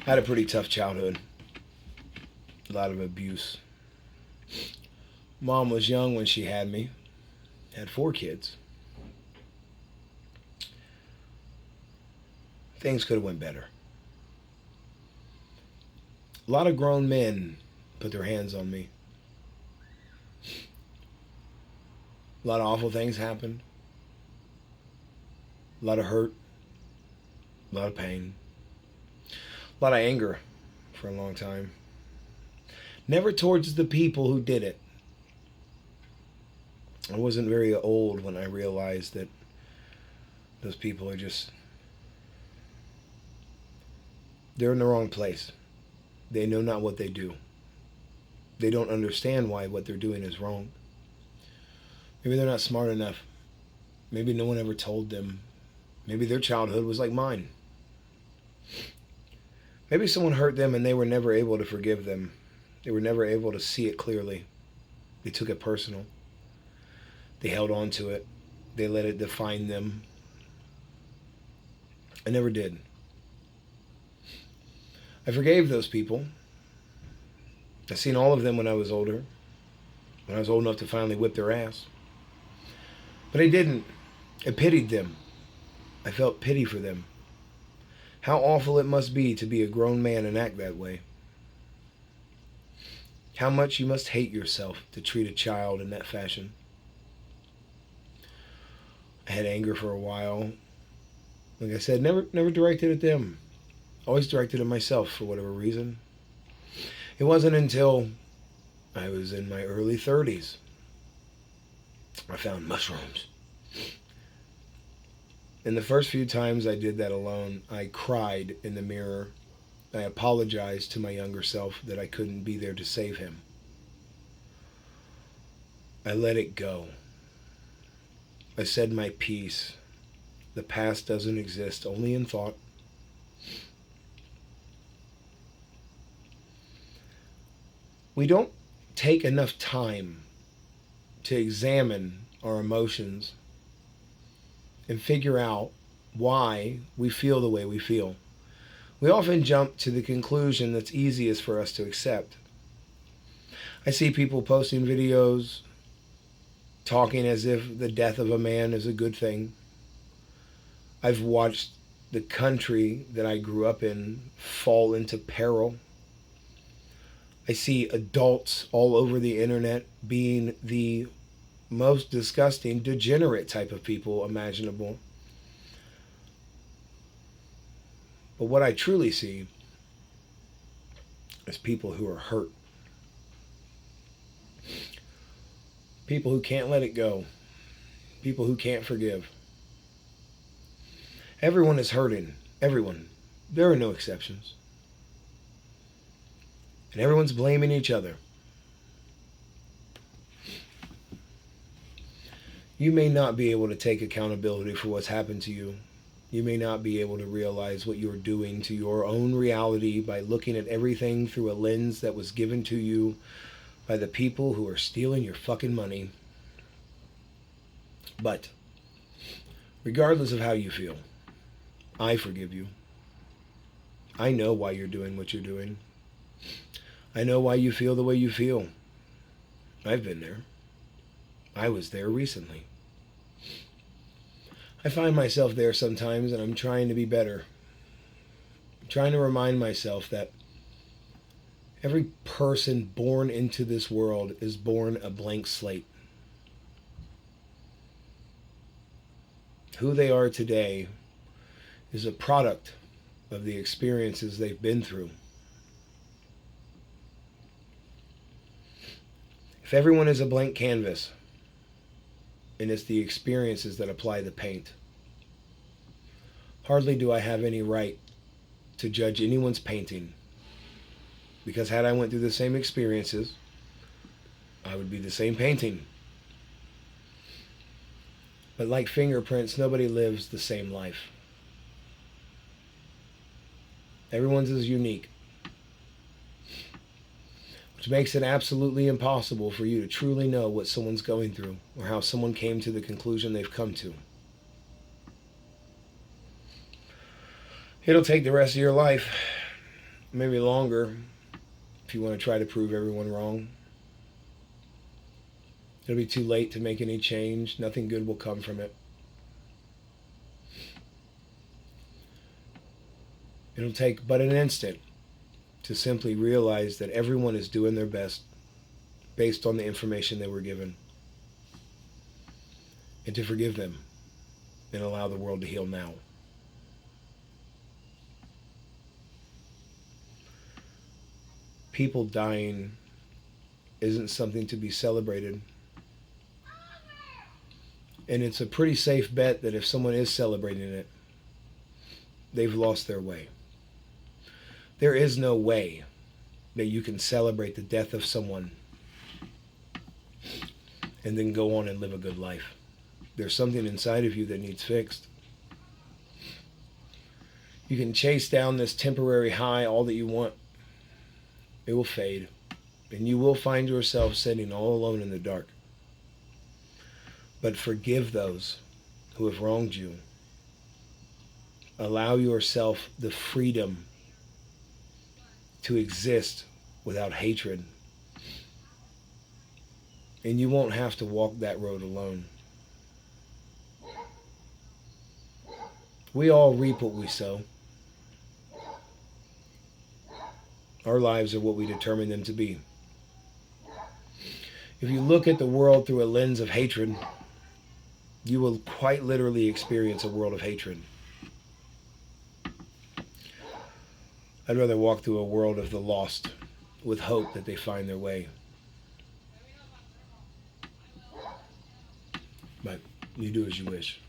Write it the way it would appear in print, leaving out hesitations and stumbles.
I had a pretty tough childhood, a lot of abuse. Mom was young when she had me, had 4 kids. Things could have went better. A lot of grown men put their hands on me. A lot of awful things happened. A lot of hurt. A lot of pain. A lot of anger for a long time. Never towards the people who did it. I wasn't very old when I realized that those people are just, they're in the wrong place. They know not what they do. They don't understand why what they're doing is wrong. Maybe they're not smart enough. Maybe no one ever told them. Maybe their childhood was like mine. Maybe someone hurt them and they were never able to forgive them. They were never able to see it clearly. They took it personal. They held on to it. They let it define them. I never did. I forgave those people. I seen all of them when I was older. When I was old enough to finally whip their ass. But I didn't. I pitied them. I felt pity for them. How awful it must be to be a grown man and act that way. How much you must hate yourself to treat a child in that fashion. I had anger for a while. Like I said, never directed at them. Always directed at myself for whatever reason. It wasn't until I was in my early 30s I found mushrooms. And the first few times I did that alone, I cried in the mirror. I apologized to my younger self that I couldn't be there to save him. I let it go. I said my piece. The past doesn't exist, only in thought. We don't take enough time to examine our emotions and figure out why we feel the way we feel. We often jump to the conclusion that's easiest for us to accept. I see people posting videos talking as if the death of a man is a good thing. I've watched the country that I grew up in fall into peril. I see adults all over the internet being the most disgusting, degenerate type of people imaginable. But what I truly see is people who are hurt. People who can't let it go. People who can't forgive. Everyone is hurting. Everyone. There are no exceptions. And everyone's blaming each other. You may not be able to take accountability for what's happened to you. You may not be able to realize what you're doing to your own reality by looking at everything through a lens that was given to you by the people who are stealing your fucking money. But regardless of how you feel, I forgive you. I know why you're doing what you're doing. I know why you feel the way you feel. I've been there. I was there recently. I find myself there sometimes and I'm trying to be better. I'm trying to remind myself that every person born into this world is born a blank slate. Who they are today is a product of the experiences they've been through. If everyone is a blank canvas, and it's the experiences that apply the paint, hardly do I have any right to judge anyone's painting. Because had I went through the same experiences, I would be the same painting. But like fingerprints, nobody lives the same life. Everyone's is unique. Which makes it absolutely impossible for you to truly know what someone's going through or how someone came to the conclusion they've come to. It'll take the rest of your life maybe longer, if you want to try to prove everyone wrong. It'll be too late to make any change. Nothing good will come from it. It'll take but an instant to simply realize that everyone is doing their best based on the information they were given, and to forgive them and allow the world to heal now. People dying isn't something to be celebrated. And it's a pretty safe bet that if someone is celebrating it, they've lost their way. There is no way that you can celebrate the death of someone and then go on and live a good life. There's something inside of you that needs fixed. You can chase down this temporary high all that you want. It will fade, and you will find yourself sitting all alone in the dark. But forgive those who have wronged you. Allow yourself the freedom to exist without hatred. And you won't have to walk that road alone. We all reap what we sow. Our lives are what we determine them to be. If you look at the world through a lens of hatred, you will quite literally experience a world of hatred. I'd rather walk through a world of the lost with hope that they find their way. But you do as you wish.